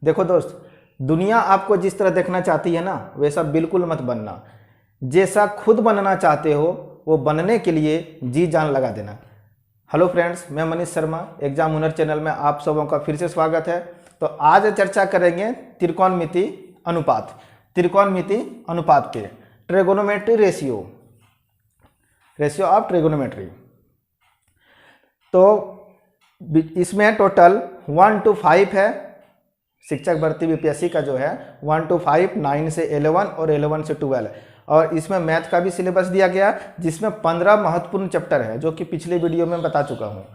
देखो दोस्त, दुनिया आपको जिस तरह देखना चाहती है ना, वैसा बिल्कुल मत बनना। जैसा खुद बनना चाहते हो वो बनने के लिए जी जान लगा देना। हेलो फ्रेंड्स, मैं मनीष शर्मा, एग्जाम हुनर चैनल में आप सबों का फिर से स्वागत है। तो आज चर्चा करेंगे त्रिकोणमिति अनुपात, त्रिकोणमिति अनुपात के ट्रिगोनोमेट्री रेशियो ऑफ ट्रिगोनोमेट्री। तो इसमें टोटल 1 to 5 है। शिक्षक भर्ती बीपीएससी का जो है 1 to 5, 9 से 11 और 11 से 12। और इसमें मैथ का भी सिलेबस दिया गया, जिसमें 15 महत्वपूर्ण चैप्टर है, जो कि पिछले वीडियो में बता चुका हूँ।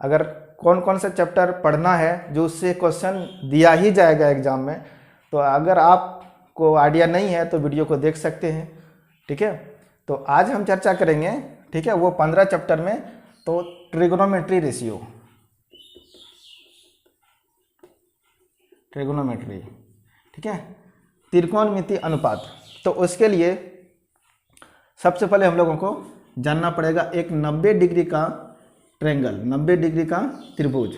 अगर कौन कौन सा चैप्टर पढ़ना है जो उससे क्वेश्चन दिया ही जाएगा एग्जाम में, तो अगर आपको आइडिया नहीं है तो वीडियो को देख सकते हैं। ठीक है, तो आज हम चर्चा करेंगे, ठीक है, वो 15 चैप्टर में। तो ट्रिगोनोमेट्री रेशियो, ट्रिगोनोमेट्री, ठीक है, त्रिकोणमिति अनुपात। तो उसके लिए सबसे पहले हम लोगों को जानना पड़ेगा एक 90 डिग्री का ट्रायंगल, 90 डिग्री का त्रिभुज।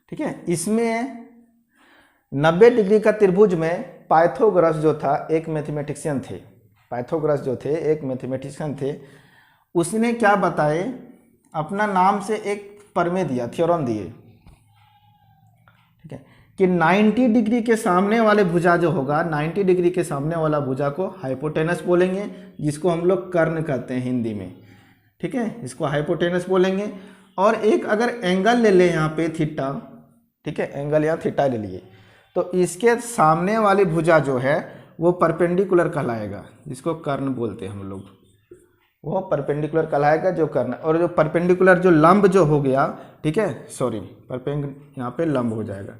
ठीक है, इसमें 90 डिग्री का त्रिभुज में पाइथागोरस जो था एक मैथमेटिशियन थे। पाइथागोरस जो थे एक मैथमेटिशियन थे। उसने क्या बताए, अपना नाम से एक प्रमेय दिया, थ्योरम दिए, ठीक है, कि 90 डिग्री के सामने वाले भुजा जो होगा, 90 डिग्री के सामने वाला भुजा को हाइपोटेनस बोलेंगे, जिसको हम लोग कर्ण कहते हैं हिंदी में। ठीक है, इसको हाइपोटेनस बोलेंगे। और एक अगर एंगल ले लें यहाँ पे थीटा, ठीक है, एंगल यहाँ थीटा ले लिए, तो इसके सामने वाली भुजा जो है वो परपेंडिकुलर कहलाएगा, जिसको कर्ण बोलते हैं हम लोग, वो परपेंडिकुलर कहलाएगा जो कर्ण। और जो परपेंडिकुलर जो लंब जो हो गया, ठीक है, सॉरी यहाँ पे लंब हो जाएगा।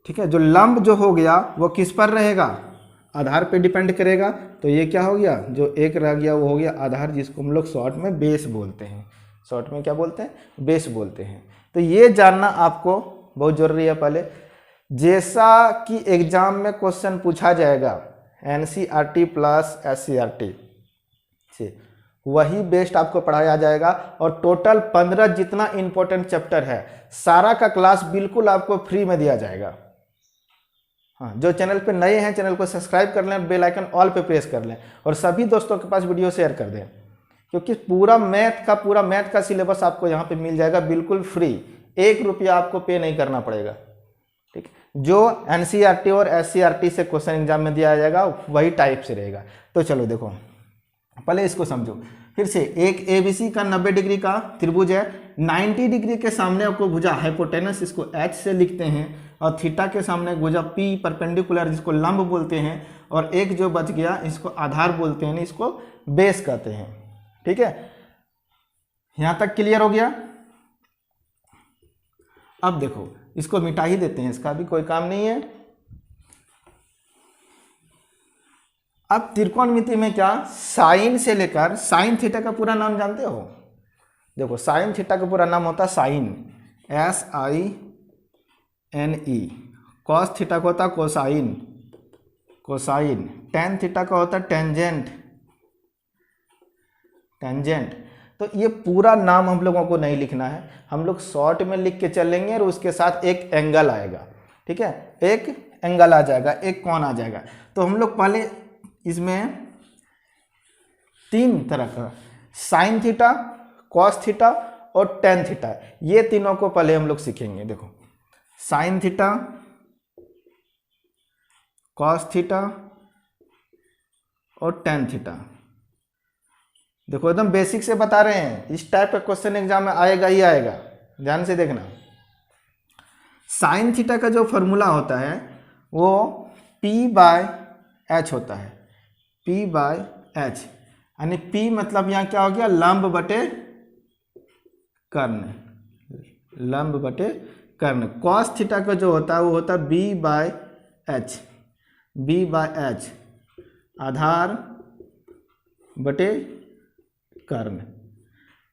ठीक है, जो लंब जो हो गया वो किस पर रहेगा, आधार पे डिपेंड करेगा। तो ये क्या हो गया, जो एक रह गया वो हो गया आधार, जिसको हम लोग शॉर्ट में बेस बोलते हैं। शॉर्ट में क्या बोलते हैं, बेस बोलते हैं। तो ये जानना आपको बहुत जरूरी है। पहले जैसा कि एग्जाम में क्वेश्चन पूछा जाएगा एनसीईआरटी प्लस एससीईआरटी से, वही बेस्ट आपको पढ़ाया जाएगा। और टोटल 15 जितना इंपॉर्टेंट चैप्टर है, सारा का क्लास बिल्कुल आपको फ्री में दिया जाएगा। हाँ, जो चैनल पे नए हैं चैनल को सब्सक्राइब कर लें, बेल आइकन ऑल पे प्रेस कर लें, और सभी दोस्तों के पास वीडियो शेयर कर दें, क्योंकि पूरा मैथ का सिलेबस आपको यहाँ पे मिल जाएगा बिल्कुल फ्री। 1 रुपया आपको पे नहीं करना पड़ेगा। ठीक, जो एनसीईआरटी और एससीईआरटी से क्वेश्चन एग्जाम में दिया जाएगा वही टाइप से रहेगा। तो चलो देखो, पहले इसको समझो फिर से। एक एबीसी का 90 डिग्री का त्रिभुज है, 90 डिग्री के सामने आपको भुजा हाइपोटेनस, इसको एच से लिखते हैं, और थीटा के सामने भुजा पी परपेंडिकुलर, जिसको लंब बोलते हैं, और एक जो बच गया इसको आधार बोलते हैं, इसको बेस कहते हैं। ठीक है, यहां तक क्लियर हो गया। अब देखो, इसको मिटा ही देते हैं, इसका भी कोई काम नहीं है। अब त्रिकोणमिति में क्या, साइन से लेकर, साइन थीटा का पूरा नाम जानते हो? देखो, साइन थीटा का पूरा नाम होता है साइन, SINE। कॉस थीटा का होता है कोसाइन, कोसाइन। टेन थीटा का होता है टेंजेंट, टेंजेंट। तो ये पूरा नाम हम लोगों को नहीं लिखना है, हम लोग शॉर्ट में लिख के चलेंगे, और उसके साथ एक एंगल आएगा। ठीक है, एक एंगल आ जाएगा, एक कोण आ जाएगा। तो हम लोग पहले इसमें 3 तरह का, साइन थीटा, कॉस थीटा और टेन थीटा, ये तीनों को पहले हम लोग सीखेंगे। देखो, साइन थीटा, कॉस थीटा और टेन थीटा। देखो, एकदम बेसिक से बता रहे हैं, इस टाइप का क्वेश्चन एग्जाम में आएगा ही आएगा, ध्यान से देखना। साइन थीटा का जो फॉर्मूला होता है वो P/H होता है, P/H, यानी P मतलब यहाँ क्या हो गया, लंब बटे कर्ण, लंब बटे कर्ण। कॉस थीटा का जो होता है वो होता है B/H, B/H, आधार बटे कर्ण।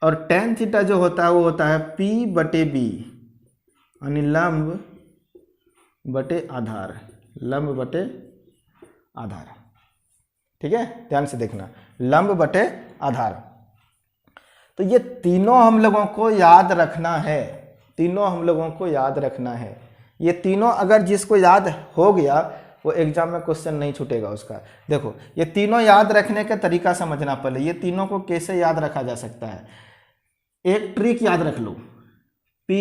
और टेन थीटा जो होता है वो होता है P/B, यानी लंब बटे आधार, लंब बटे आधार। ठीक है, ध्यान से देखना, लंब बटे आधार। तो ये तीनों हम लोगों को याद रखना है, तीनों हम लोगों को याद रखना है। ये तीनों अगर जिसको याद हो गया वो एग्जाम में क्वेश्चन नहीं छूटेगा उसका। देखो ये तीनों याद रखने का तरीका समझना पहले, ये तीनों को कैसे याद रखा जा सकता है। एक ट्रिक याद रख लो, P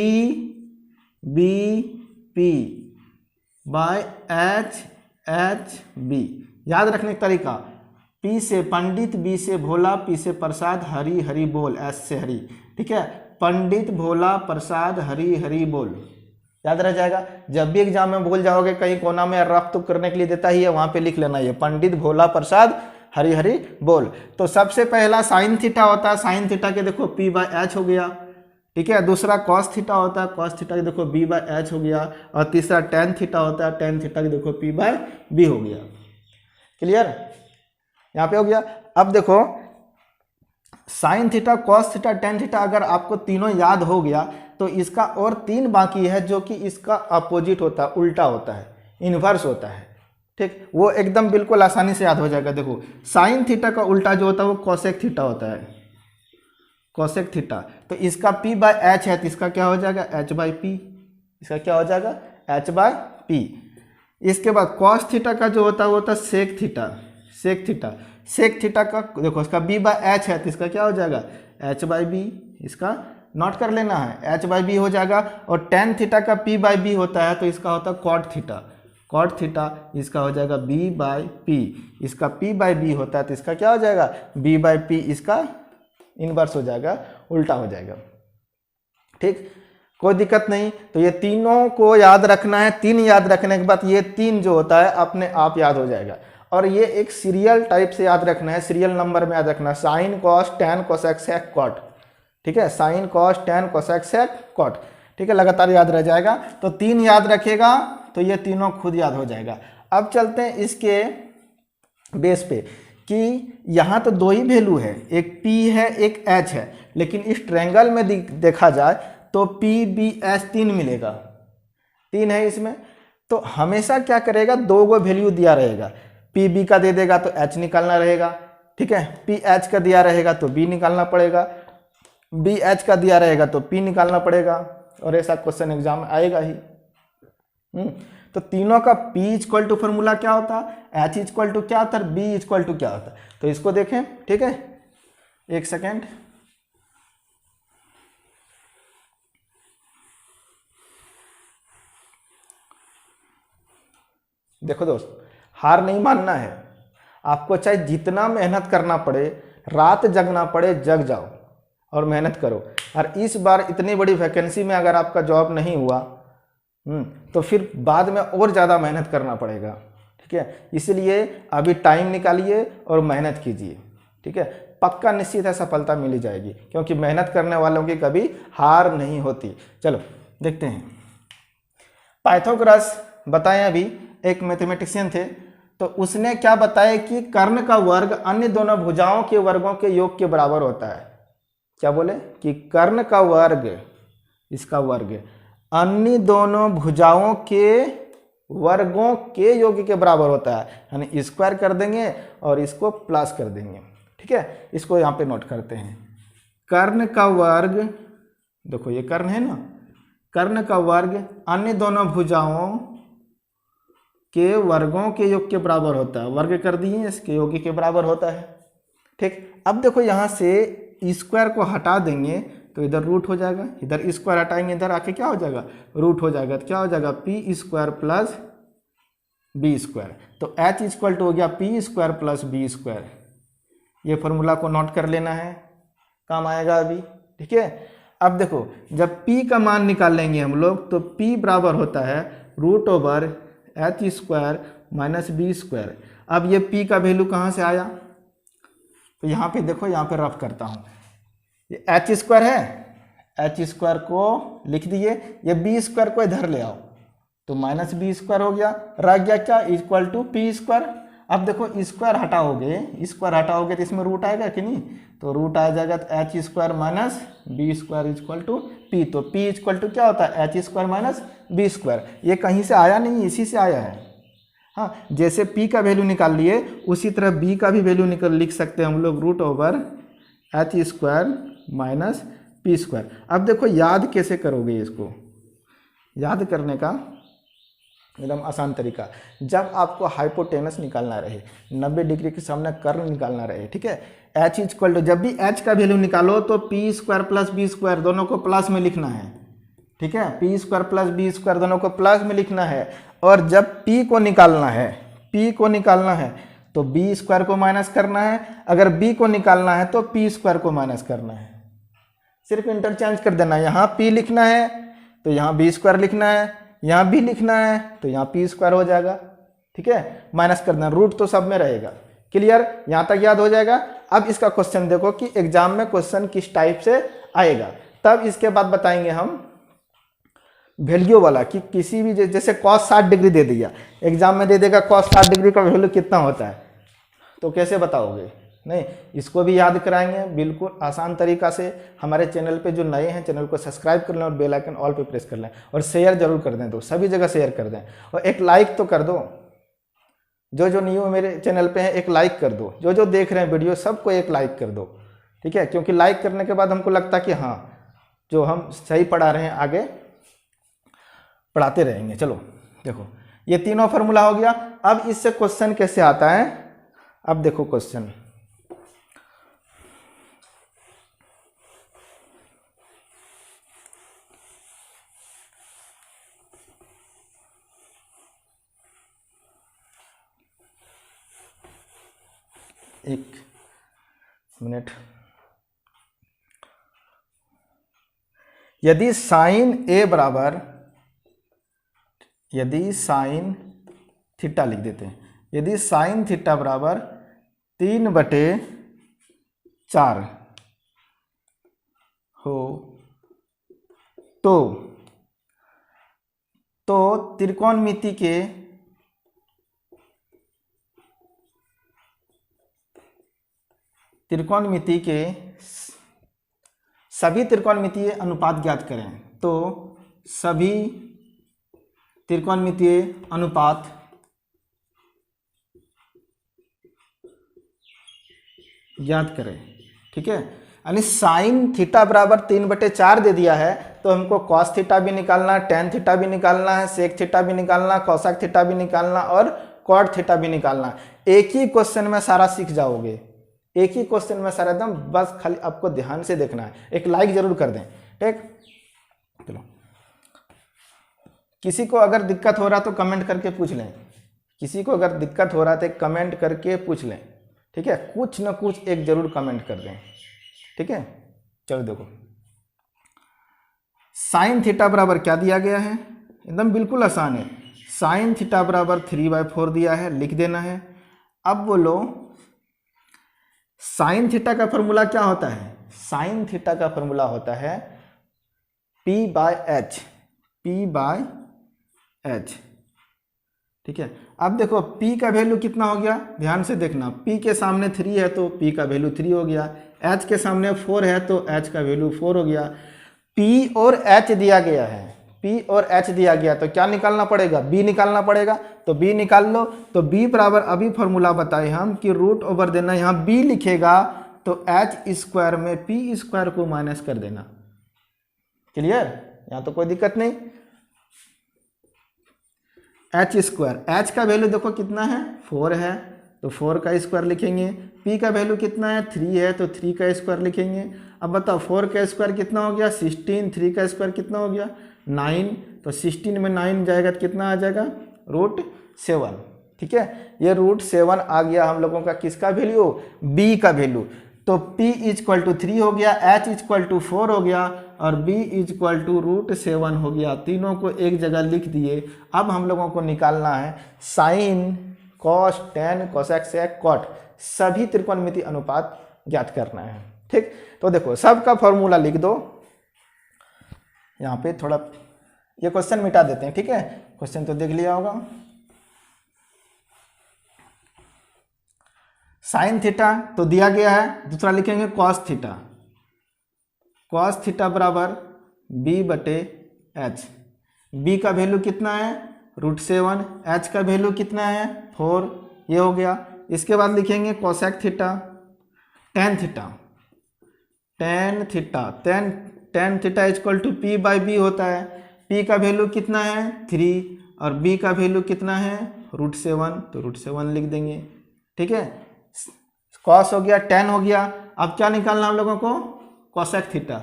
B P by H H B। याद रखने का तरीका, P से पंडित, B से भोला, P से प्रसाद, हरी हरी बोल, S से हरी। ठीक है, पंडित भोला प्रसाद हरी हरी बोल, याद रह जाएगा। जब भी एग्जाम में भूल जाओगे, कहीं कोना में रफ तुक करने के लिए देता ही है, वहां पे लिख लेना ये पंडित भोला प्रसाद हरी हरी बोल। तो सबसे पहला साइन थीटा होता है, साइन थीटा के देखो P बाय H हो गया। ठीक है, दूसरा कॉस थीटा होता है, कॉस थीटा के देखो B बाय H हो गया। और तीसरा टेन थीटा होता है, टेन थीटा के देखो P बाय B हो गया। क्लियर, यहाँ पे हो गया। अब देखो sine theta, cos theta, tan theta अगर आपको तीनों याद हो गया तो इसका और तीन बाकी है जो कि इसका अपोजिट होता है, उल्टा होता है, इन्वर्स होता है। ठीक, वो एकदम बिल्कुल आसानी से याद हो जाएगा। देखो साइन थीटा का उल्टा जो होता है वो कोसेक थीटा होता है, कोसेक थीटा। तो इसका P बाय H है तो इसका क्या हो जाएगा H बाय P, इसका क्या हो जाएगा H बाय P। इसके बाद कॉस थीटा का जो होता है वो होता है sec theta, sec theta. Sec theta का देखो इसका B बाय H है तो इसका क्या हो जाएगा H बाय B, इसका नोट कर लेना है, H बाय B हो जाएगा। और टेन थीटा का P बाय B होता है तो इसका होता है कॉट थीटा, कॉट थीटा, इसका हो जाएगा B बाय P। इसका P बाय B होता है तो इसका क्या हो जाएगा B बाय P, इसका इनवर्स हो जाएगा, उल्टा हो जाएगा। ठीक, कोई दिक्कत नहीं। तो ये तीनों को याद रखना है, तीन याद रखने के बाद ये तीन जो होता है अपने आप याद हो जाएगा। और ये एक सीरियल टाइप से याद रखना है, सीरियल नंबर में याद रखना है, sine cos tan cosec sec cot. ठीक है, sine cos tan cosec sec cot. ठीक है, लगातार याद रह जाएगा। तो तीन याद रखेगा तो ये तीनों खुद याद हो जाएगा। अब चलते हैं इसके बेस पे कि यहाँ तो दो ही वैल्यू है, एक P है एक H है, लेकिन इस ट्रायंगल में देखा जाए तो P B H तीन मिलेगा, तीन है इसमें। तो हमेशा क्या करेगा, दो गो वैल्यू दिया रहेगा, P B का दे देगा तो H निकालना रहेगा। ठीक है, P H का दिया रहेगा तो B निकालना पड़ेगा, B H का दिया रहेगा तो P निकालना पड़ेगा। और ऐसा क्वेश्चन एग्जाम में आएगा ही। तो तीनों का P इक्वल टू फॉर्मूला क्या होता है, H इक्वल टू क्या होता है, B इक्वल टू क्या होता है। तो इसको देखें, ठीक है, एक सेकेंड। देखो दोस्त, हार नहीं मानना है आपको, चाहे जितना मेहनत करना पड़े, रात जगना पड़े, जग जाओ और मेहनत करो। और इस बार इतनी बड़ी वैकेंसी में अगर आपका जॉब नहीं हुआ तो फिर बाद में और ज़्यादा मेहनत करना पड़ेगा। ठीक है, इसलिए अभी टाइम निकालिए और मेहनत कीजिए। ठीक है, पक्का निश्चित है सफलता मिली जाएगी, क्योंकि मेहनत करने वालों की कभी हार नहीं होती। चलो देखते हैं। पाइथागोरस बताएं, अभी एक मैथमेटिशियन थे, तो उसने क्या बताया कि कर्ण का वर्ग अन्य दोनों भुजाओं के वर्गों के योग के बराबर होता है। क्या बोले कि कर्ण का वर्ग, इसका वर्ग अन्य दोनों भुजाओं के वर्गों के योग के बराबर होता है, यानी स्क्वायर कर देंगे और इसको प्लस कर देंगे। ठीक है, इसको यहाँ पे नोट करते हैं। कर्ण का वर्ग, देखो ये कर्ण है ना, कर्ण का वर्ग अन्य दोनों भुजाओं के वर्गों के योग के बराबर होता है, वर्ग कर दिए, इसके योग के बराबर होता है। ठीक, अब देखो यहाँ से स्क्वायर को हटा देंगे तो इधर रूट हो जाएगा, इधर स्क्वायर हटाएंगे इधर आके क्या हो जाएगा, रूट हो जाएगा। तो क्या हो जाएगा P square plus B square. तो H इक्वल टू हो गया P square plus B square. ये फॉर्मूला को नोट कर लेना है, काम आएगा अभी। ठीक है, अब देखो जब P का मान निकाल लेंगे हम लोग तो P बराबर होता है root over H square minus B square. अब ये P का वैल्यू कहाँ से आया, तो यहाँ पे देखो, यहाँ पे रफ करता हूँ, ये H स्क्वायर है, H स्क्वायर को लिख दिए, ये B स्क्वायर को इधर ले आओ तो माइनस B स्क्वायर हो गया, रह गया क्या इक्वल टू P स्क्वायर। अब देखो स्क्वायर हटाओगे, स्क्वायर हटाओगे तो इसमें रूट आएगा कि नहीं, तो रूट आ जाएगा, तो H square minus B square equal to P। तो P इक्वल टू क्या होता है H square minus B square. ये कहीं से आया नहीं, इसी से आया है। हाँ, जैसे P का वैल्यू निकाल लिए उसी तरह B का भी वैल्यू लिख सकते हैं हम लोग, root over H square minus P square. अब देखो याद कैसे करोगे, इसको याद करने का एकदम आसान तरीका। जब आपको हाइपोटेनस निकालना रहे, 90 डिग्री के सामने कर्ण निकालना रहे, ठीक है, h इक्वल टू, जब भी h का वैल्यू निकालो तो p square plus B square दोनों को प्लस में लिखना है, ठीक है, p square plus B square दोनों को प्लस में लिखना है। और जब p को निकालना है तो b स्क्वायर को माइनस करना है, अगर b को निकालना है तो p स्क्वायर को माइनस करना है। सिर्फ इंटरचेंज कर देना, यहाँ p लिखना है तो यहाँ b स्क्वायर लिखना है, यहाँ b लिखना है तो यहाँ p स्क्वायर हो जाएगा, ठीक है, माइनस कर देना, रूट तो सब में रहेगा। क्लियर, यहाँ तक याद हो जाएगा। अब इसका क्वेश्चन देखो कि एग्जाम में क्वेश्चन किस टाइप से आएगा, तब इसके बाद बताएंगे हम वैल्यू वाला कि किसी भी जैसे cos 60 डिग्री दे दिया, एग्जाम में दे देगा cos 60 डिग्री का वैल्यू कितना होता है, तो कैसे बताओगे? नहीं, इसको भी याद कराएंगे बिल्कुल आसान तरीका से। हमारे चैनल पे जो नए हैं, चैनल को सब्सक्राइब कर लें और बेल आइकन ऑल पे प्रेस कर लें और शेयर जरूर कर दें, तो सभी जगह शेयर कर दें और एक लाइक तो कर दो। जो न्यू मेरे चैनल पे है एक लाइक कर दो, जो देख रहे हैं वीडियो सबको एक लाइक कर दो, ठीक है, क्योंकि लाइक करने के बाद हमको लगता है कि हाँ जो हम सही पढ़ा रहे हैं आगे पढ़ाते रहेंगे। चलो देखो, ये तीनों फार्मूला हो गया। अब इससे क्वेश्चन कैसे आता है, अब देखो क्वेश्चन, एक मिनट, यदि साइन ए बराबर, यदि साइन थीटा लिख देते हैं, यदि साइन थीटा बराबर 3/4 हो तो त्रिकोणमिति के सभी त्रिकोणमितीय अनुपात ज्ञात करें। तो सभी त्रिकोणमितीय अनुपात ज्ञात करें, ठीक है, यानी साइन थीटा बराबर 3/4 दे दिया है तो हमको कॉस थीटा भी निकालना है, टेन थीटा भी निकालना है, सेक थीटा भी निकालना, कोसेक थीटा भी निकालना और कॉट थीटा भी निकालना। एक ही क्वेश्चन में सारा सीख जाओगे, एक ही क्वेश्चन में सारा, एकदम बस खाली आपको ध्यान से देखना है। एक लाइक जरूर कर दें, ठीक। चलो, किसी को अगर दिक्कत हो रहा तो कमेंट करके पूछ लें, किसी को अगर दिक्कत हो रहा तो कमेंट करके पूछ लें, ठीक है, कुछ ना कुछ एक जरूर कमेंट कर दें, ठीक है। चलो देखो, साइन थीटा बराबर क्या दिया गया है, एकदम बिल्कुल आसान है, साइन थीटा बराबर 3/4 दिया है, लिख देना है। अब बोलो साइन थीटा का फॉर्मूला क्या होता है, साइन थीटा का फॉर्मूला होता है P/H, P/H, ठीक है। अब देखो P का वैल्यू कितना हो गया, ध्यान से देखना, P के सामने 3 है तो P का वैल्यू 3 हो गया, H के सामने 4 है तो H का वैल्यू 4 हो गया। P और H दिया गया है, P और H दिया गया तो क्या निकालना पड़ेगा, B निकालना पड़ेगा, तो B निकाल लो। तो B बराबर अभी फॉर्मूला बताए हम कि रूट ओवर देना, यहाँ B लिखेगा तो H स्क्वायर में P स्क्वायर को माइनस कर देना। क्लियर, यहाँ तो कोई दिक्कत नहीं। H स्क्वायर, H का वैल्यू देखो कितना है, 4 है तो 4 का स्क्वायर लिखेंगे, P का वैल्यू कितना है, 3 है तो 3 का स्क्वायर लिखेंगे। अब बताओ 4 का स्क्वायर कितना हो गया, 16, 3 का स्क्वायर कितना हो गया, 9, तो 16 में 9 जाएगा तो कितना आ जाएगा, √7, ठीक है। ये √7 आ गया हम लोगों का किसका वैल्यू, B का वैल्यू। तो P = 3 हो गया, H = 4 हो गया और B = √7 हो गया। तीनों को एक जगह लिख दिए। अब हम लोगों को निकालना है sine, cos, tan, cosec, sec, cot, सभी त्रिकोणमितीय अनुपात ज्ञात करना है, ठीक। तो देखो सबका फॉर्मूला लिख दो, यहाँ पे थोड़ा ये क्वेश्चन मिटा देते हैं, ठीक है, क्वेश्चन तो देख लिया होगा। साइन थीटा तो दिया गया है, दूसरा लिखेंगे कॉस थीटा, कॉस थीटा बराबर B/H, B का वैल्यू कितना है, √7, H का वैल्यू कितना है, 4, ये हो गया। इसके बाद लिखेंगे cosec theta, tan theta, tan theta, tan theta = P/B होता है, p का वैल्यू कितना है 3 और b का वैल्यू कितना है √7, तो √7 लिख देंगे। ठीक है, कॉस हो गया, tan हो गया। अब क्या निकालना हम लोगों को, कोसेक थीटा।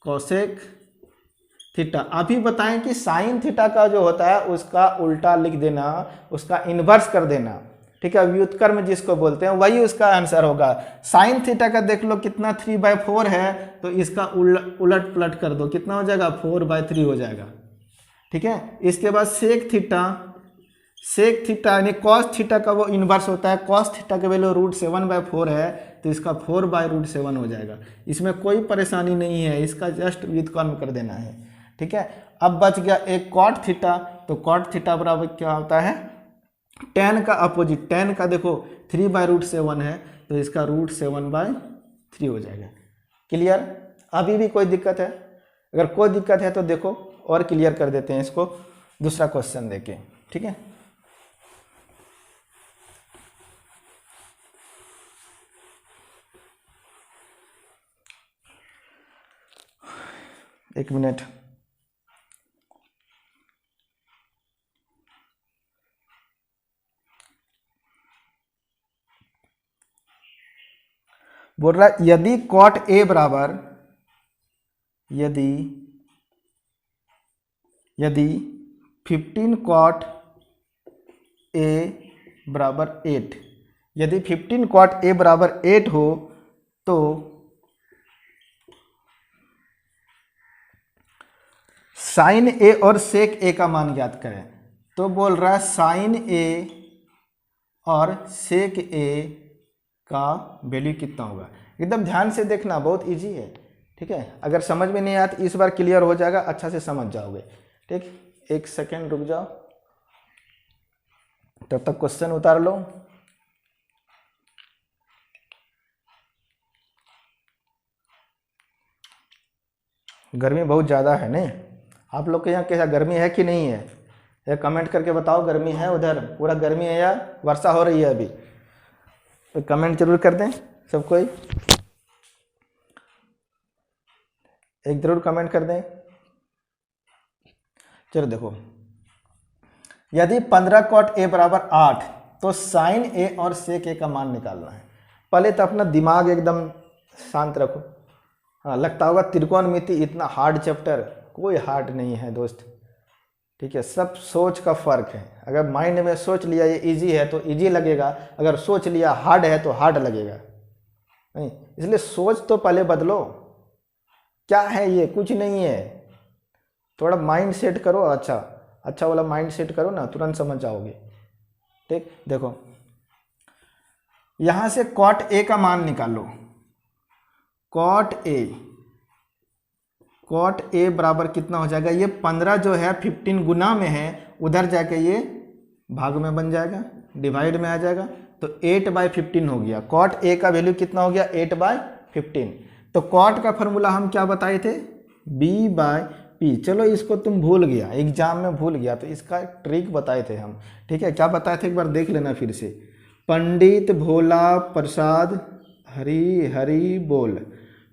कोसेक थीटा अभी बताएं कि साइन थीटा का जो होता है उसका उल्टा लिख देना, उसका इन्वर्स कर देना। ठीक है, व्युत्क्रम जिसको बोलते हैं वही उसका आंसर होगा। साइन थीटा का देख लो कितना 3/4 है, तो इसका उलट पलट कर दो, कितना हो जाएगा 4/3 हो जाएगा। ठीक है, इसके बाद सेक थीटा, सेक थीटा यानी कॉस थीटा का वो इन्वर्स होता है। कॉस थीटा का वैल्यू √7/4 है, तो इसका 4/√7 हो जाएगा। इसमें कोई परेशानी नहीं है, इसका जस्ट व्युत्क्रम कर देना है। ठीक है, अब बच गया एक कॉट थीटा, तो कॉट थीटा बराबर क्या होता है tan का अपोजिट। tan का देखो 3/√7 है, तो इसका √7/3 हो जाएगा। क्लियर, अभी भी कोई दिक्कत है? अगर कोई दिक्कत है तो देखो और क्लियर कर देते हैं इसको दूसरा क्वेश्चन देके। ठीक है, एक मिनट। बोल रहा है यदि कॉट ए बराबर, यदि 15 कॉट ए बराबर 8, यदि 15 कॉट ए बराबर 8 हो तो साइन ए और सेक ए का मान ज्ञात करें। तो बोल रहा है साइन ए और सेक ए का वैल्यू कितना होगा। एकदम ध्यान से देखना, बहुत इजी है। ठीक है, अगर समझ में नहीं आया तो इस बार क्लियर हो जाएगा, अच्छा से समझ जाओगे। ठीक, एक सेकेंड रुक जाओ, तब तक क्वेश्चन उतार लो। गर्मी बहुत ज़्यादा है ने, आप लोग के यहाँ कैसा गर्मी है कि नहीं है, या कमेंट करके बताओ। गर्मी है उधर, पूरा गर्मी है या वर्षा हो रही है अभी, तो कमेंट जरूर कर दें सब कोई, एक जरूर कमेंट कर दें। चलो देखो, यदि 15 कॉट ए बराबर 8, तो साइन ए और सेक ए का मान निकालना है। पहले तो अपना दिमाग एकदम शांत रखो। हाँ, लगता होगा त्रिकोणमिति इतना हार्ड चैप्टर, कोई हार्ड नहीं है दोस्त। ठीक है, सब सोच का फर्क है। अगर माइंड में सोच लिया ये इजी है तो इजी लगेगा, अगर सोच लिया हार्ड है तो हार्ड लगेगा। नहीं, इसलिए सोच तो पहले बदलो। क्या है ये, कुछ नहीं है। थोड़ा माइंड सेट करो, अच्छा वाला माइंड सेट करो ना, तुरंत समझ जाओगे। ठीक, देखो यहां से कॉट ए का मान निकालो। कॉट ए बराबर कितना हो जाएगा, ये 15 जो है 15 गुना में है, उधर जाके ये भाग में बन जाएगा, डिवाइड में आ जाएगा, तो 8/15 हो गया। कॉट ए का वैल्यू कितना हो गया 8/15। तो कॉट का फॉर्मूला हम क्या बताए थे, b/p। चलो इसको तुम भूल गया, एग्जाम में भूल गया, तो इसका ट्रिक बताए थे हम। ठीक है, क्या बताए थे एक बार देख लेना फिर से। पंडित भोला प्रसाद हरी हरी बोल,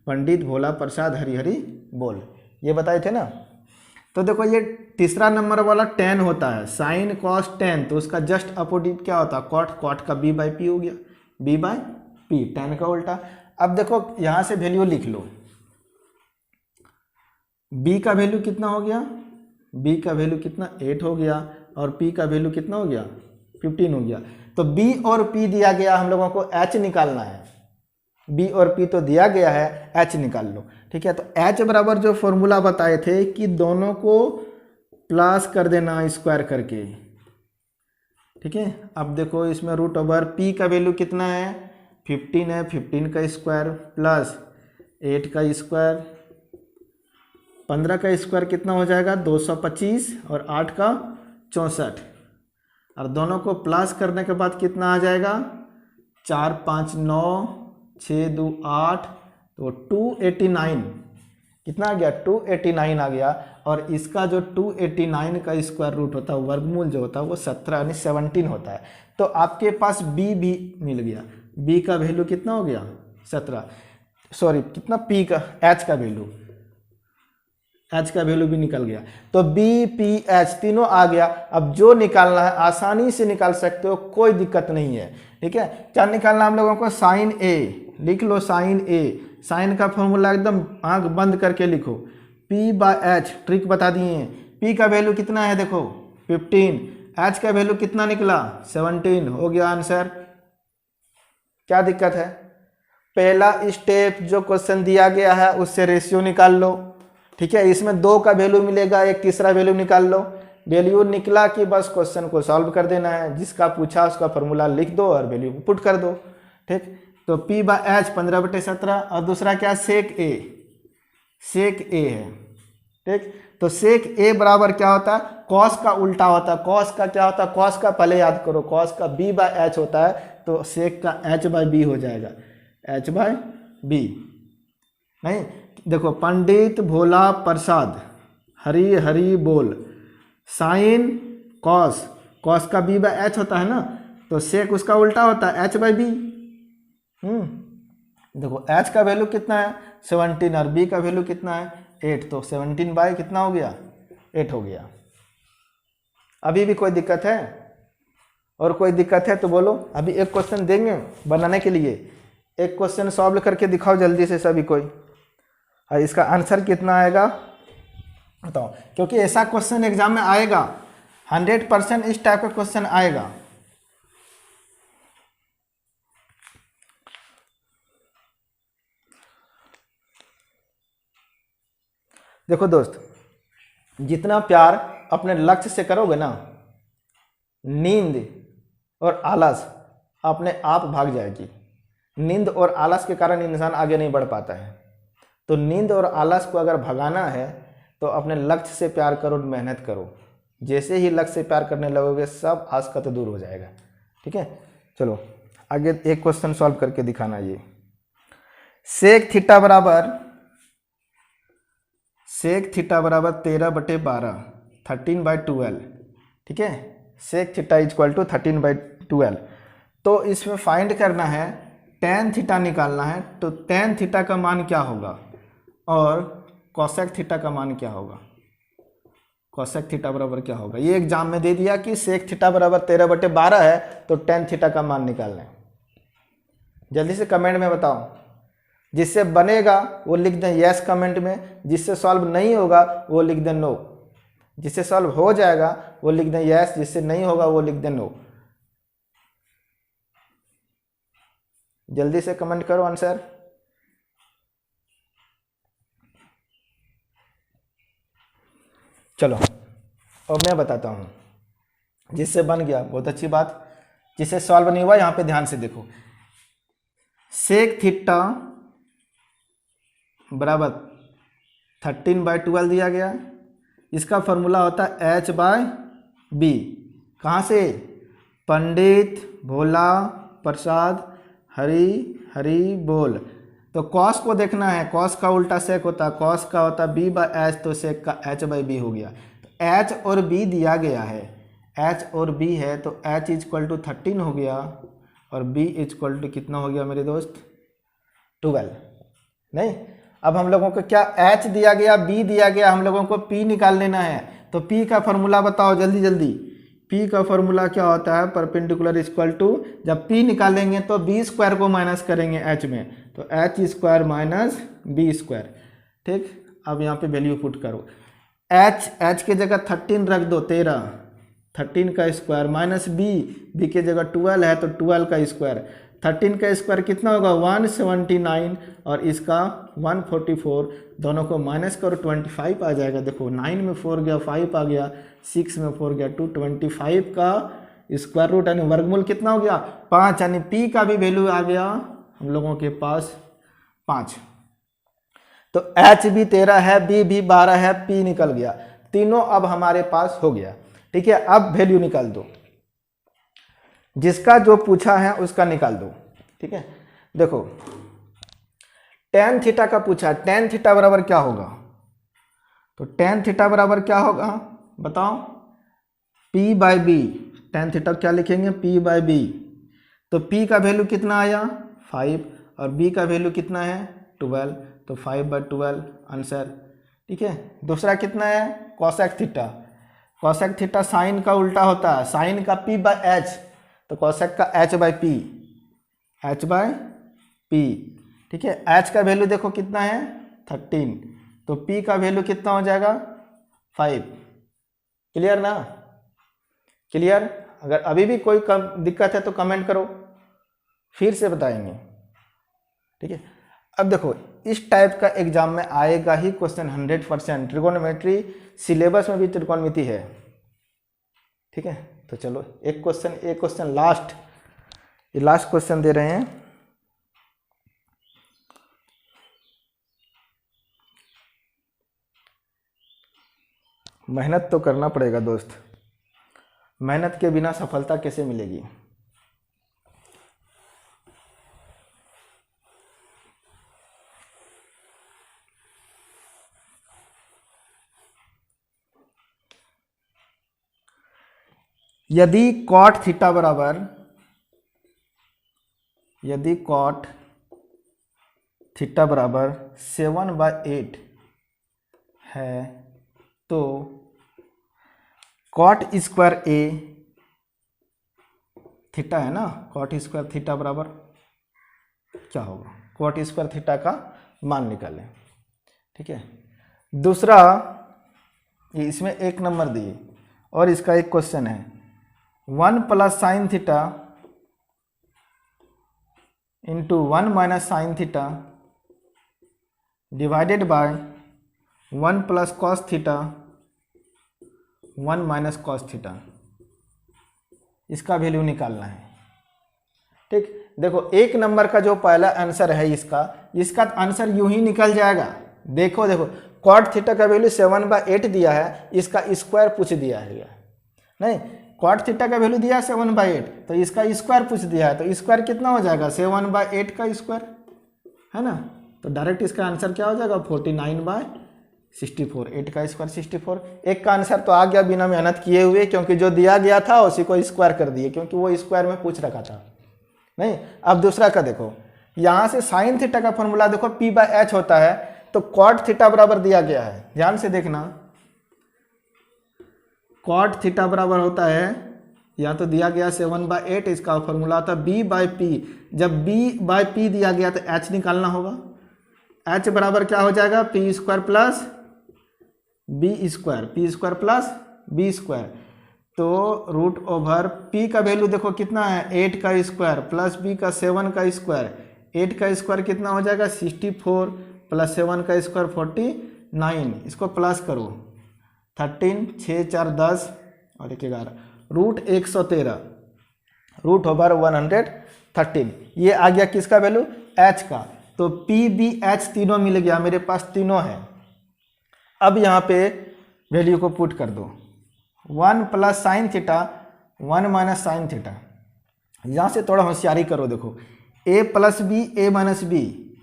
पंडित भोला प्रसाद हरी हरी बोल, ये बताए थे ना। तो देखो ये तीसरा नंबर वाला tan होता है, साइन कॉस tan, तो उसका जस्ट अपोजिट क्या होता है कॉट। कॉट का b/p हो गया, b/p, tan का उल्टा। अब देखो यहां से वैल्यू लिख लो, b का वैल्यू कितना हो गया, b का वैल्यू कितना 8 हो गया, और p का वैल्यू कितना हो गया 15 हो गया। तो b और p दिया गया, हम लोगों को h निकालना है। b और p तो दिया गया है, h निकाल लो। ठीक है, तो h बराबर जो फॉर्मूला बताए थे कि दोनों को प्लस कर देना स्क्वायर करके। ठीक है, अब देखो इसमें √p का वैल्यू कितना है 15 है, 15 का स्क्वायर प्लस 8 का स्क्वायर, 15 का स्क्वायर कितना हो जाएगा 225, और 8 का 64, और दोनों को प्लस करने के बाद कितना आ जाएगा 4 5 9 6 2 8, तो 289 कितना आ गया 289 आ गया। और इसका जो 289 का स्क्वायर रूट होता है, वर्गमूल जो होता है वो 17 यानी 17 होता है। तो आपके पास b भी मिल गया, b का वैल्यू कितना हो गया 17, सॉरी कितना p का h का वैल्यू एच का वैल्यू भी निकल गया। तो बी पी एच तीनों आ गया। अब जो निकालना है आसानी से निकाल सकते हो, कोई दिक्कत नहीं है। ठीक है, क्या निकालना हम लोगों को, साइन ए लिख लो, साइन ए। साइन का फॉर्मूला एकदम आंख बंद करके लिखो, पी बाय एच, ट्रिक बता दिए हैं। पी का वैल्यू कितना है देखो 15, एच का वैल्यू कितना निकला 17, हो गया आंसर। क्या दिक्कत है, पहला स्टेप जो क्वेश्चन दिया गया है उससे रेशियो निकाल लो। ठीक है, इसमें 2 का वैल्यू मिलेगा, एक तीसरा वैल्यू निकाल लो। वैल्यू निकला कि बस क्वेश्चन को सॉल्व कर देना है, जिसका पूछा उसका फॉर्मूला लिख दो और वैल्यू पुट कर दो। ठीक, तो P बाय एच 15/17 और दूसरा क्या, सेक ए, सेक ए है। ठीक, तो सेक ए बराबर क्या होता है, कॉस का उल्टा होता है। कॉस का क्या होता है, कॉस का पहले याद करो, कॉस का B बाय एच होता है, तो सेक का H बाय बी हो जाएगा, H बाय बी। नहीं, देखो, पंडित भोला प्रसाद हरी हरी बोल, साइन कॉस, कॉस का B बाय एच होता है ना, तो सेक उसका उल्टा होता है H बाय बी। देखो H का वैल्यू कितना है 17 और B का वैल्यू कितना है 8, तो 17 बाय कितना हो गया 8 हो गया। अभी भी कोई दिक्कत है, और कोई दिक्कत है तो बोलो। अभी एक क्वेश्चन देंगे बनाने के लिए, एक क्वेश्चन सॉल्व करके दिखाओ जल्दी से सभी कोई, और इसका आंसर कितना आएगा बताओ, क्योंकि ऐसा क्वेश्चन एग्जाम में आएगा, 100% इस टाइप का क्वेश्चन आएगा। देखो दोस्त, जितना प्यार अपने लक्ष्य से करोगे ना, नींद और आलस अपने आप भाग जाएगी। नींद और आलस के कारण इंसान आगे नहीं बढ़ पाता है। तो नींद और आलस को अगर भगाना है तो अपने लक्ष्य से प्यार करो, मेहनत करो। जैसे ही लक्ष्य से प्यार करने लगोगे सब आसकत दूर हो जाएगा। ठीक है, चलो आगे एक क्वेश्चन सॉल्व करके दिखाना। ये सेक थीटा बराबर 13/12, 13/12। ठीक है, सेक थीटा इक्वल टू 13/12। तो इसमें फाइंड करना है, टेन थीटा निकालना है। तो टेन थीटा का मान क्या होगा और कोसेक थीटा का मान क्या होगा, कोसेक थीटा बराबर क्या होगा। ये एग्जाम में दे दिया कि सेक थीटा बराबर 13/12 है, तो टेन थीटा का मान निकालना है। जल्दी से कमेंट में बताओ, जिससे बनेगा वो लिख दें यस कमेंट में, जिससे सॉल्व नहीं होगा वो लिख दें नो, जिससे सॉल्व हो जाएगा वो लिख दें यस, जिससे नहीं होगा वो लिख दें नो। जल्दी से कमेंट करो आंसर। चलो अब मैं बताता हूँ, जिससे बन गया बहुत अच्छी बात, जिससे सॉल्व नहीं हुआ यहाँ पे ध्यान से देखो। सेक थीटा बराबर 13/12 दिया गया, इसका फॉर्मूला होता है H बाय बी। कहाँ से, पंडित भोला प्रसाद हरी हरी बोल। तो कॉस को देखना है, कॉस का उल्टा सेक होता है, कॉस का होता है B बाय एच, तो सेक का H बाय बी हो गया। तो H और B दिया गया है, H और B है, तो H इक्वल टू 13 हो गया और B इक्वल टू कितना हो गया मेरे दोस्त 12। नहीं, अब हम लोगों को क्या H दिया गया, B दिया गया, हम लोगों को P निकाल लेना है। तो P का फॉर्मूला बताओ जल्दी जल्दी। P का फॉर्मूला क्या होता है, परपेंडिकुलर इक्वल टू, जब P निकालेंगे तो B स्क्वायर को माइनस करेंगे H में, तो H square minus B square. ठीक, अब यहाँ पे वैल्यू पुट करो, H के जगह 13 रख दो, 13 का स्क्वायर माइनस B के जगह 12 है तो 12 का स्क्वायर। 13 का स्क्वायर कितना होगा 179 और इसका 144, दोनों को माइनस करो 25 आ जाएगा। देखो 9 में 4 गया 5 आ गया, 6 में 4 गया 2, 25 का स्क्वायर रूट यानी वर्गमूल कितना हो गया 5, यानी P का भी वैल्यू आ गया हम लोगों के पास 5। तो H भी 13 है, B भी 12 है, P निकल गया, तीनों अब हमारे पास हो गया। ठीक है, अब वैल्यू निकाल दो, जिसका जो पूछा है उसका निकाल दो। ठीक है, देखो टेन थीटा का पूछा, टेन थीटा बराबर क्या होगा, तो टेन थीटा बराबर क्या होगा बताओ, P by B. Tan theta क्या लिखेंगे P बाय बी। तो P का वैल्यू कितना आया 5 और B का वैल्यू कितना है 12, तो 5/12 आंसर। ठीक है। दूसरा कितना है, cosec theta. Cosec theta sine का उल्टा होता है, साइन का p बाय एच, तो कोसेक का h by P, h by P. ठीक है, h का वैल्यू देखो कितना है 13, तो p का वैल्यू कितना हो जाएगा 5। क्लियर ना, क्लियर। अगर अभी भी कोई दिक्कत है तो कमेंट करो, फिर से बताएंगे। ठीक है, अब देखो इस टाइप का एग्जाम में आएगा ही क्वेश्चन 100%। ट्रिगोनोमेट्री सिलेबस में भी त्रिकोणमिति है। ठीक है, तो चलो एक क्वेश्चन लास्ट, ये लास्ट क्वेश्चन दे रहे हैं। मेहनत तो करना पड़ेगा दोस्त, मेहनत के बिना सफलता कैसे मिलेगी। यदि कॉट थीटा बराबर, यदि कॉट थीटा बराबर 7/8 है तो कॉट स्क्वायर ए थीटा है ना, कॉट स्क्वायर थीटा बराबर क्या होगा, कॉट स्क्वायर थीटा का मान निकालें। ठीक है, दूसरा इसमें 1 नंबर दिए और इसका एक क्वेश्चन है 1 plus sine theta into 1 minus sine theta divided by 1 plus cos theta 1 minus cos theta, इसका वैल्यू निकालना है। ठीक, देखो 1 नंबर का जो पहला आंसर है इसका आंसर यूं ही निकल जाएगा। देखो कॉट थीटा का वैल्यू 7/8 दिया है, इसका स्क्वायर पूछ दिया है, नहीं कॉट थीटा का वैल्यू दिया है 7/8, तो इसका स्क्वायर पूछ दिया है, तो स्क्वायर कितना हो जाएगा 7/8 का स्क्वायर है ना, तो डायरेक्ट इसका आंसर क्या हो जाएगा 49/64, 8 का स्क्वायर 64। एक का आंसर तो आ गया बिना मेहनत किए हुए, क्योंकि जो दिया गया था उसी को स्क्वायर कर दिए, क्योंकि वो स्क्वायर में पूछ रखा था। नहीं, अब दूसरा का देखो, यहाँ से साइन थीटा का फॉर्मूला देखो p/h होता है, तो कॉट थीटा बराबर दिया गया है, ध्यान से देखना, कॉट थीटा बराबर होता है, या तो दिया गया 7/8, इसका फॉर्मूला होता है b/p। जब b/p दिया गया तो h निकालना होगा, h बराबर क्या हो जाएगा p² plus b², p² plus b², तो रूट p का वैल्यू देखो कितना है 8 का स्क्वायर प्लस b का 7 का स्क्वायर, 8 का स्क्वायर कितना हो जाएगा 64 प्लस 7 का स्क्वायर 49, इसको प्लस करो 13, 6 4 10 और 1 11, रूट 113 √113। ये आ गया किसका वैल्यू h का, तो p b h तीनों मिल गया, मेरे पास तीनों है। अब यहाँ पे वैल्यू को पुट कर दो, 1 plus sine theta 1 minus sine theta, यहाँ से थोड़ा होशियारी करो, देखो a plus B a minus B,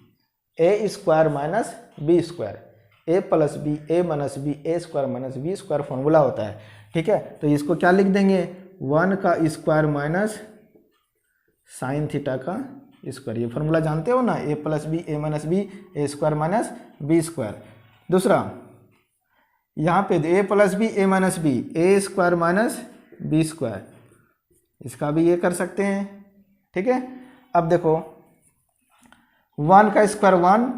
a square minus B square, a plus B a minus B a square minus B square formula होता है। ठीक है, तो इसको क्या लिख देंगे 1 का स्क्वायर माइनस साइन थीटा का स्क्वायर, ये फॉर्मूला जानते हो ना, a plus B a minus B a square minus B square. दूसरा यहाँ पे a plus B a minus B a square minus B square, इसका भी ये कर सकते हैं। ठीक है, अब देखो 1 का स्क्वायर 1,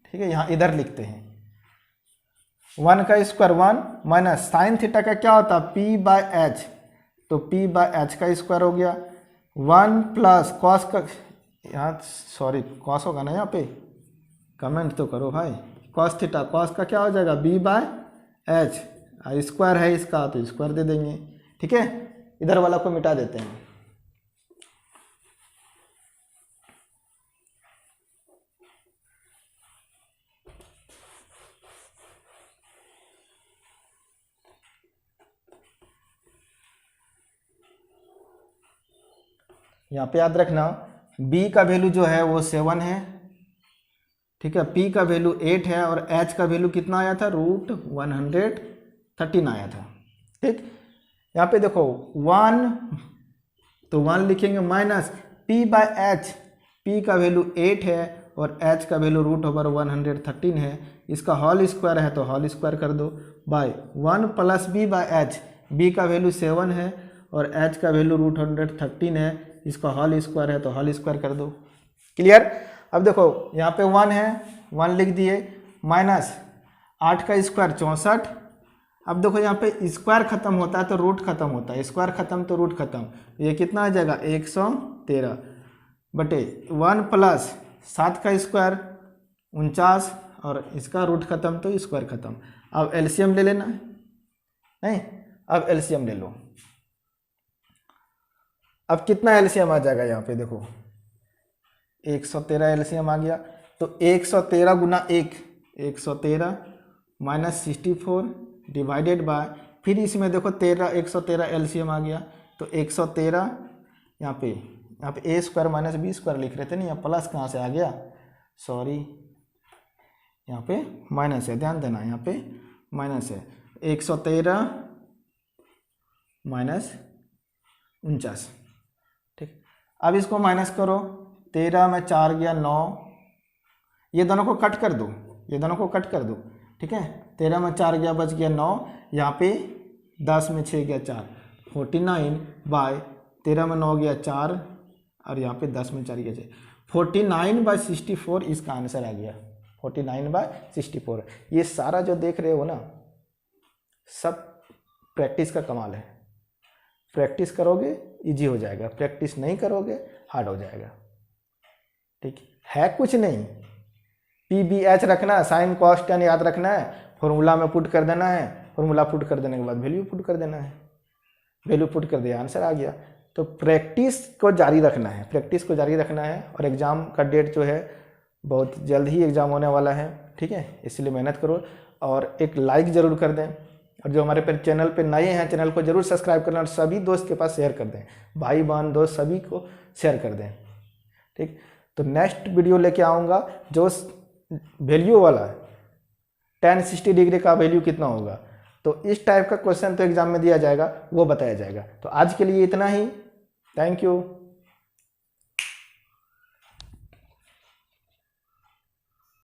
ठीक है, यहाँ इधर लिखते हैं 1 का स्क्वायर 1 माइनस साइन थीटा का क्या होता है p/h, तो p/h का स्क्वायर हो गया, 1 प्लस कॉस का, यहाँ सॉरी कॉस होगा ना, यहाँ पे कमेंट तो करो भाई, कॉस थीटा, कॉस का क्या हो जाएगा b/h, स्क्वायर है इसका तो स्क्वायर दे देंगे। ठीक है, इधर वाला को मिटा देते हैं। यहाँ पे याद रखना b का वैल्यू जो है वो 7 है, ठीक है, p का वैल्यू 8 है और h का वैल्यू कितना आया था √113 आया था। ठीक, यहाँ पे देखो 1, तो 1 लिखेंगे माइनस p/h, p का वैल्यू 8 है और h का वैल्यू √113 है, इसका होल स्क्वायर है तो होल स्क्वायर कर दो by 1 + b by h। b का वैल्यू 7 है और h का वैल्यू √113 है, इसका होल स्क्वायर है तो होल स्क्वायर कर दो। क्लियर। अब देखो यहाँ पे 1 है, 1 लिख दिए, माइनस 8 का स्क्वायर 64। अब देखो यहाँ पे स्क्वायर खत्म होता है तो रूट खत्म होता है, स्क्वायर खत्म तो रूट खत्म, ये कितना आ जाएगा 113 बटे 1 + 7 का स्क्वायर 49 और इसका रूट खत्म तो स्क्वायर खत्म। अब एलसीएम ले लेना है, नहीं अब एलसीएम ले लो। अब कितना एलसीएम आ जाएगा यहाँ पे देखो 113 एलसीएम आ गया, तो 113 गुना 113 माइनस 64 डिवाइडेड बाय, फिर इसमें देखो 113 एलसीएम आ गया, तो 113 यहाँ पे a square minus B square लिख रहे थे ना, यहाँ प्लस कहाँ से आ गया, सॉरी यहाँ पे माइनस है, ध्यान देना यहाँ पे माइनस है, 113 माइनस 49। ठीक, अब इसको माइनस करो, 13 में 4 गया 9, ये दोनों को कट कर दो, ये दोनों को कट कर दो। ठीक है, 13 में 4 गया बच गया 9, यहाँ पे 10 में 6 गया 4, 49 बाय 13 में 9 गया 4 और यहाँ पे 10 में 4 गया 6, 49/64 इसका आंसर आ गया, 49/64। ये सारा जो देख रहे हो ना सब प्रैक्टिस का कमाल है, प्रैक्टिस करोगे इजी हो जाएगा, प्रैक्टिस नहीं करोगे हार्ड हो जाएगा। ठीक है, कुछ नहीं, PBH रखना, साइन कॉस टेन याद रखना है, फॉर्मूला में पुट कर देना है, फॉर्मूला पुट कर देने के बाद वैल्यू पुट कर देना है, वैल्यू पुट कर दिया आंसर आ गया। तो प्रैक्टिस को जारी रखना है, प्रैक्टिस को जारी रखना है, और एग्ज़ाम का डेट जो है बहुत जल्द ही एग्ज़ाम होने वाला है। ठीक है, इसलिए मेहनत करो और एक लाइक ज़रूर कर दें, और जो हमारे पे चैनल पे नए हैं चैनल को जरूर सब्सक्राइब करना और सभी दोस्त के पास शेयर कर दें, भाई बहन दोस्त सभी को शेयर कर दें। ठीक, तो नेक्स्ट वीडियो लेके आऊँगा जो वैल्यू वाला 1060 डिग्री का वैल्यू कितना होगा, तो इस टाइप का क्वेश्चन तो एग्जाम में दिया जाएगा, वो बताया जाएगा। तो आज के लिए इतना ही, थैंक यू।